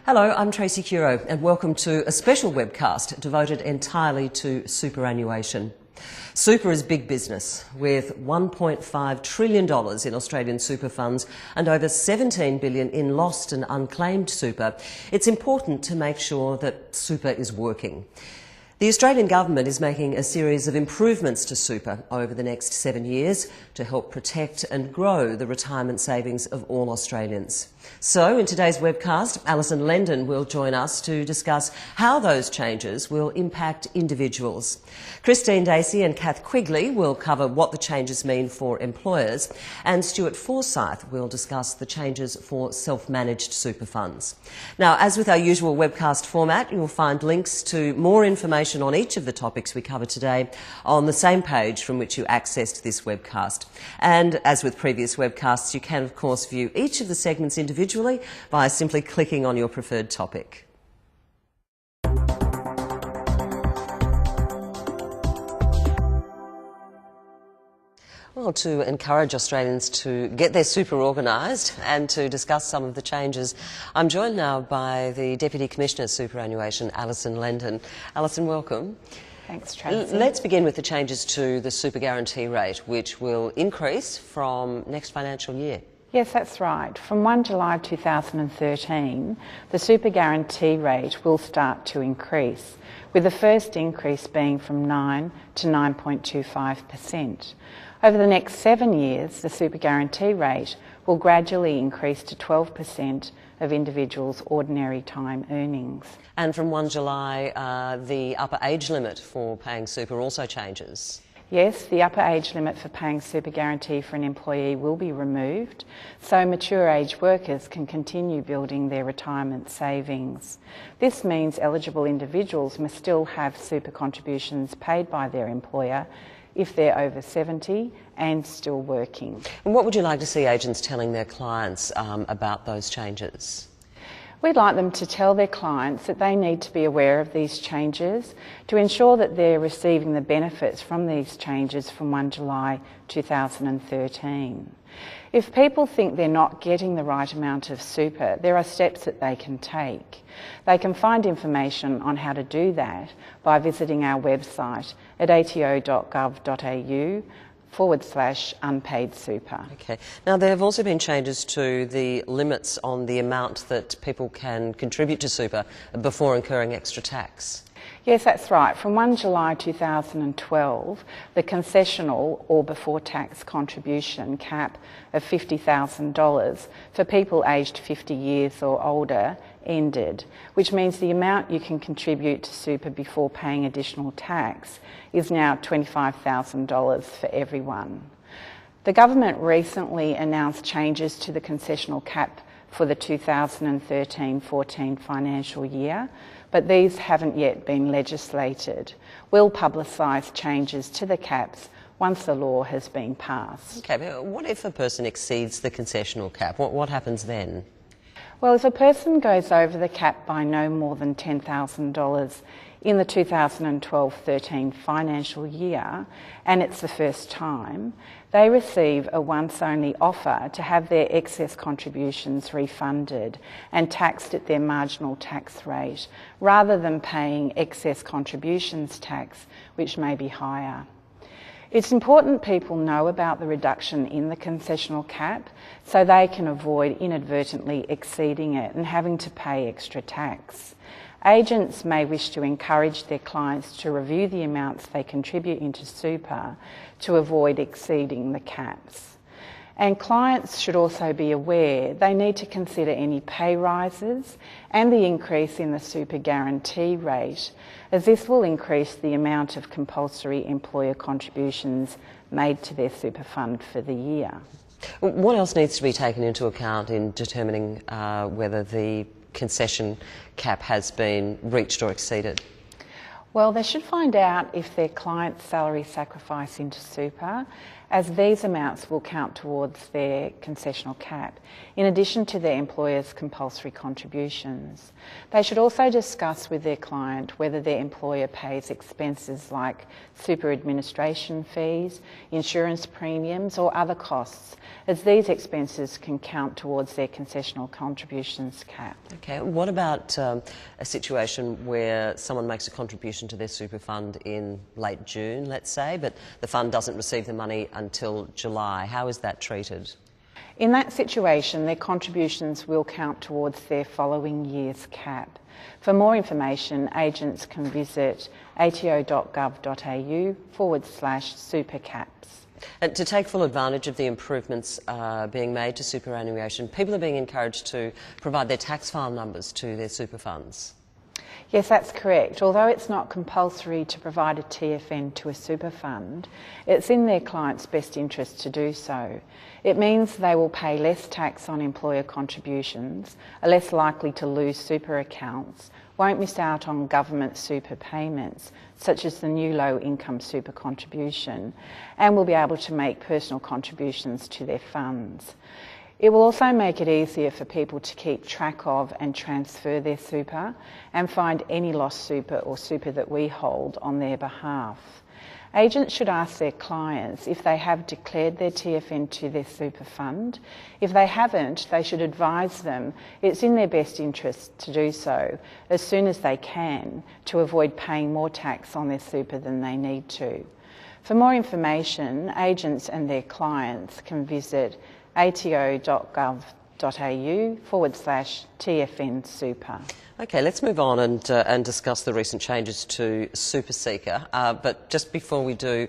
Hello, I'm Tracy Curo and welcome to a special webcast devoted entirely to superannuation. Super is big business, with $1.5 trillion in Australian super funds and over $17 billion in lost and unclaimed super. It's important to make sure that super is working. The Australian Government is making a series of improvements to super over the next 7 years to help protect and grow the retirement savings of all Australians. So, in today's webcast, Alison Lendon will join us to discuss how those changes will impact individuals. Christine Dacey and Kath Quigley will cover what the changes mean for employers, and Stuart Forsyth will discuss the changes for self-managed super funds. Now, as with our usual webcast format, you'll find links to more information on each of the topics we cover today on the same page from which you accessed this webcast. And as with previous webcasts, you can of course view each of the segments individually by simply clicking on your preferred topic. Well, to encourage Australians to get their super organised and to discuss some of the changes, I'm joined now by the Deputy Commissioner of Superannuation, Alison Lendon. Alison, welcome. Thanks, Tracy. Let's begin with the changes to the super guarantee rate, which will increase from next financial year. Yes, that's right. From 1 July 2013, the super guarantee rate will start to increase, with the first increase being from 9 to 9.25%. Over the next 7 years, the super guarantee rate will gradually increase to 12% of individuals' ordinary time earnings. And from 1 July, the upper age limit for paying super also changes. Yes, the upper age limit for paying super guarantee for an employee will be removed, so mature age workers can continue building their retirement savings. This means eligible individuals must still have super contributions paid by their employer if they're over 70 and still working. And what would you like to see agents telling their clients about those changes? We'd like them to tell their clients that they need to be aware of these changes to ensure that they're receiving the benefits from these changes from 1 July 2013. If people think they're not getting the right amount of super, there are steps that they can take. They can find information on how to do that by visiting our website at ato.gov.au/unpaid super. Okay. Now, there have also been changes to the limits on the amount that people can contribute to super before incurring extra tax. Yes, that's right. From 1 July 2012, the concessional or before tax contribution cap of $50,000 for people aged 50 years or older ended, which means the amount you can contribute to super before paying additional tax is now $25,000 for everyone. The government recently announced changes to the concessional cap for the 2013-14 financial year, but these haven't yet been legislated. We'll publicise changes to the caps once the law has been passed. Okay, but what if a person exceeds the concessional cap? What happens then? Well, if a person goes over the cap by no more than $10,000 in the 2012-13 financial year, and it's the first time, they receive a once-only offer to have their excess contributions refunded and taxed at their marginal tax rate, rather than paying excess contributions tax, which may be higher. It's important people know about the reduction in the concessional cap so they can avoid inadvertently exceeding it and having to pay extra tax. Agents may wish to encourage their clients to review the amounts they contribute into super to avoid exceeding the caps. And clients should also be aware they need to consider any pay rises and the increase in the super guarantee rate, as this will increase the amount of compulsory employer contributions made to their super fund for the year. What else needs to be taken into account in determining whether the concession cap has been reached or exceeded? Well, they should find out if their client's salary sacrifice into super as these amounts will count towards their concessional cap, in addition to their employer's compulsory contributions. They should also discuss with their client whether their employer pays expenses like super administration fees, insurance premiums or other costs, as these expenses can count towards their concessional contributions cap. Okay, what about a situation where someone makes a contribution to their super fund in late June, let's say, but the fund doesn't receive the money until July? How is that treated? In that situation, their contributions will count towards their following year's cap. For more information, agents can visit ato.gov.au/supercaps. And to take full advantage of the improvements being made to superannuation, people are being encouraged to provide their tax file numbers to their super funds. Yes, that's correct. Although it's not compulsory to provide a TFN to a super fund, it's in their client's best interest to do so. It means they will pay less tax on employer contributions, are less likely to lose super accounts, won't miss out on government super payments, such as the new low income super contribution, and will be able to make personal contributions to their funds. It will also make it easier for people to keep track of and transfer their super and find any lost super or super that we hold on their behalf. Agents should ask their clients if they have declared their TFN to their super fund. If they haven't, they should advise them it's in their best interest to do so as soon as they can to avoid paying more tax on their super than they need to. For more information, agents and their clients can visit ato.gov.au/TFN super. Okay, let's move on and discuss the recent changes to Super Seeker. But just before we do,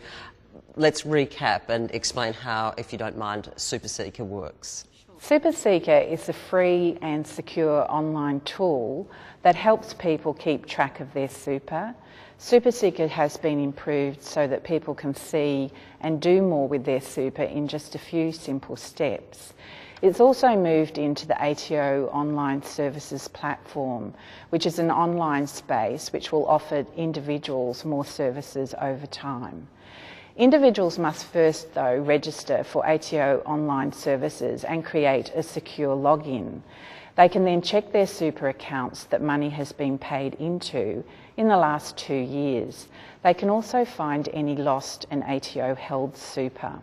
let's recap and explain how, if you don't mind, Super Seeker works. Super Seeker is a free and secure online tool that helps people keep track of their super. Super Seeker has been improved so that people can see and do more with their super in just a few simple steps. It's also moved into the ATO Online Services platform, which is an online space which will offer individuals more services over time. Individuals must first, though, register for ATO Online Services and create a secure login. They can then check their super accounts that money has been paid into in the last 2 years. They can also find any lost and ATO held super.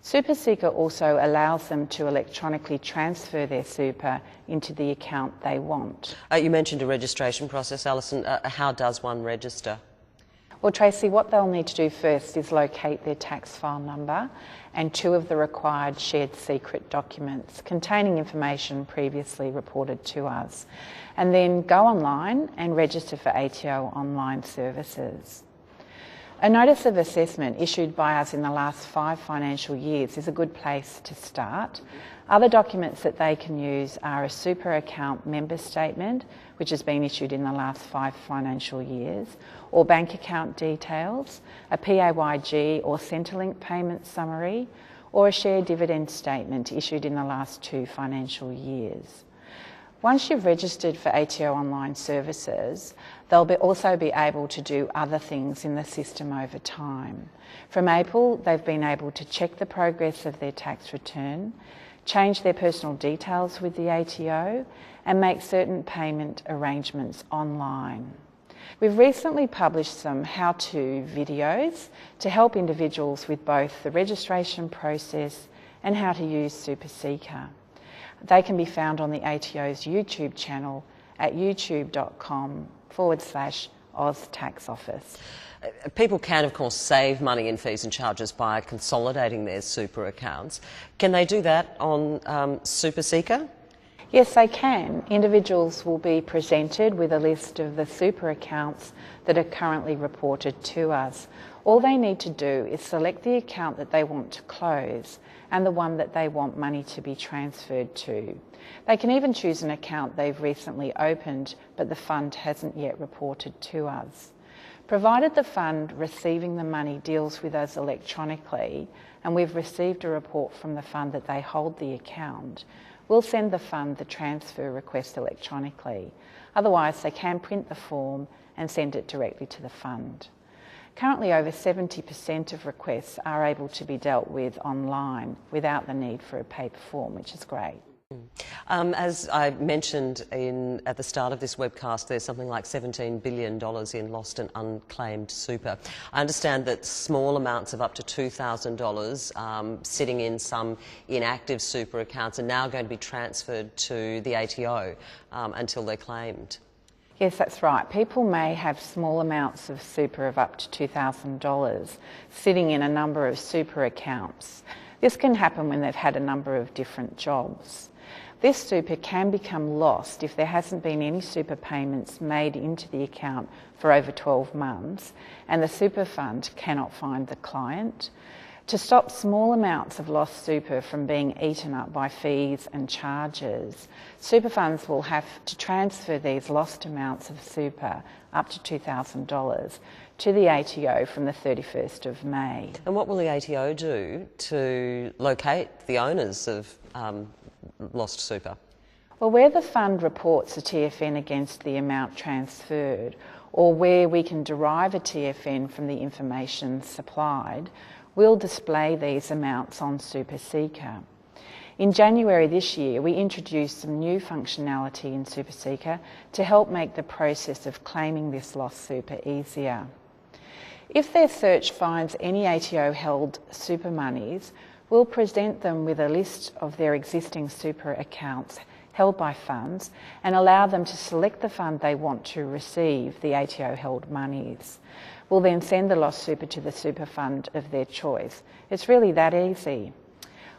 Super Seeker also allows them to electronically transfer their super into the account they want. You mentioned a registration process, Alison. How does one register? Well, Tracy, what they'll need to do first is locate their tax file number and 2 of the required shared secret documents containing information previously reported to us, and then go online and register for ATO Online Services. A notice of assessment issued by us in the last 5 financial years is a good place to start. Other documents that they can use are a super account member statement, which has been issued in the last 5 financial years, or bank account details, a PAYG or Centrelink payment summary, or a share dividend statement issued in the last 2 financial years. Once you've registered for ATO Online Services, they'll also be able to do other things in the system over time. From April, they've been able to check the progress of their tax return, change their personal details with the ATO, and make certain payment arrangements online. We've recently published some how-to videos to help individuals with both the registration process and how to use Super Seeker. They can be found on the ATO's YouTube channel at youtube.com/AusTaxOffice. People can, of course, save money in fees and charges by consolidating their super accounts. Can they do that on Super Seeker? Yes, they can. Individuals will be presented with a list of the super accounts that are currently reported to us. All they need to do is select the account that they want to close and the one that they want money to be transferred to. They can even choose an account they've recently opened but the fund hasn't yet reported to us. Provided the fund receiving the money deals with us electronically and we've received a report from the fund that they hold the account, we'll send the fund the transfer request electronically. Otherwise, they can print the form and send it directly to the fund. Currently, over 70% of requests are able to be dealt with online without the need for a paper form, which is great. As I mentioned at the start of this webcast, there's something like $17 billion in lost and unclaimed super. I understand that small amounts of up to $2,000 sitting in some inactive super accounts are now going to be transferred to the ATO until they're claimed. Yes, that's right. People may have small amounts of super of up to $2,000 sitting in a number of super accounts. This can happen when they've had a number of different jobs. This super can become lost if there hasn't been any super payments made into the account for over 12 months and the super fund cannot find the client. To stop small amounts of lost super from being eaten up by fees and charges, super funds will have to transfer these lost amounts of super, up to $2,000, to the ATO from the 31st of May. And what will the ATO do to locate the owners of lost super? Well, where the fund reports a TFN against the amount transferred, or where we can derive a TFN from the information supplied, we'll display these amounts on SuperSeeker. In January this year, we introduced some new functionality in SuperSeeker to help make the process of claiming this lost super easier. If their search finds any ATO-held super monies, we'll present them with a list of their existing super accounts held by funds and allow them to select the fund they want to receive the ATO-held monies. We'll then send the lost super to the super fund of their choice. It's really that easy.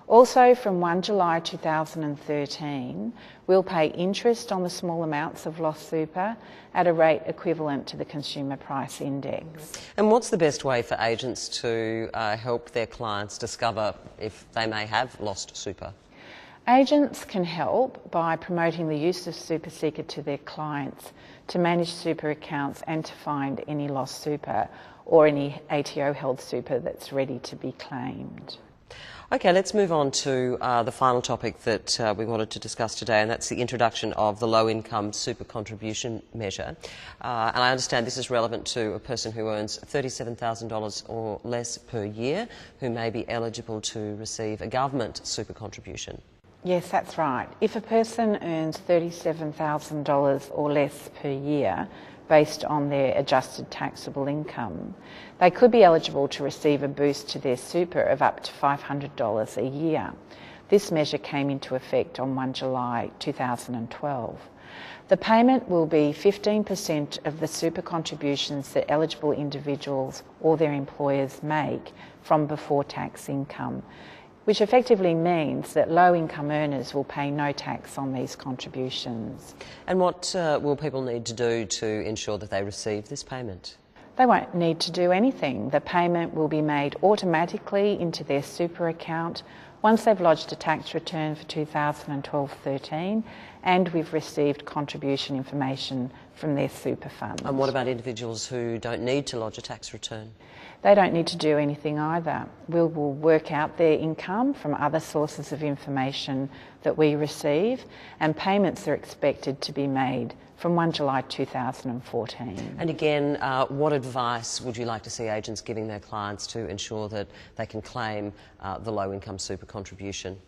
Also, from 1 July 2013, we'll pay interest on the small amounts of lost super at a rate equivalent to the Consumer Price Index. And what's the best way for agents to help their clients discover if they may have lost super? Agents can help by promoting the use of SuperSeeker to their clients to manage super accounts and to find any lost super or any ATO-held super that's ready to be claimed. Okay, let's move on to the final topic that we wanted to discuss today, and that's the introduction of the low-income super contribution measure. And I understand this is relevant to a person who earns $37,000 or less per year, who may be eligible to receive a government super contribution. Yes, that's right. If a person earns $37,000 or less per year, based on their adjusted taxable income, they could be eligible to receive a boost to their super of up to $500 a year. This measure came into effect on 1 July 2012. The payment will be 15% of the super contributions that eligible individuals or their employers make from before tax income, which effectively means that low-income earners will pay no tax on these contributions. And what will people need to do to ensure that they receive this payment? They won't need to do anything. The payment will be made automatically into their super account once they've lodged a tax return for 2012-13 and we've received contribution information from their super fund. And what about individuals who don't need to lodge a tax return? They don't need to do anything either. We will work out their income from other sources of information that we receive, and payments are expected to be made from 1 July 2014. And again, what advice would you like to see agents giving their clients to ensure that they can claim the low-income super contribution?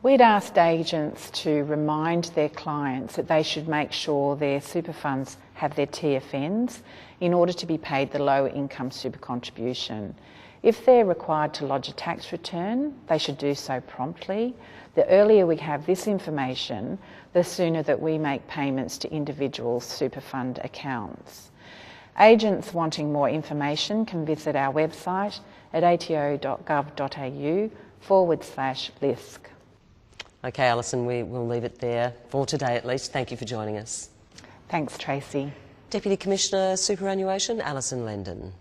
We'd asked agents to remind their clients that they should make sure their super funds have their TFNs in order to be paid the low income super contribution. If they're required to lodge a tax return, they should do so promptly. The earlier we have this information, the sooner that we make payments to individual super fund accounts. Agents wanting more information can visit our website at ato.gov.au/LISC. Okay, Alison, we will leave it there for today at least. Thank you for joining us. Thanks, Tracy. Deputy Commissioner Superannuation, Alison Lendon.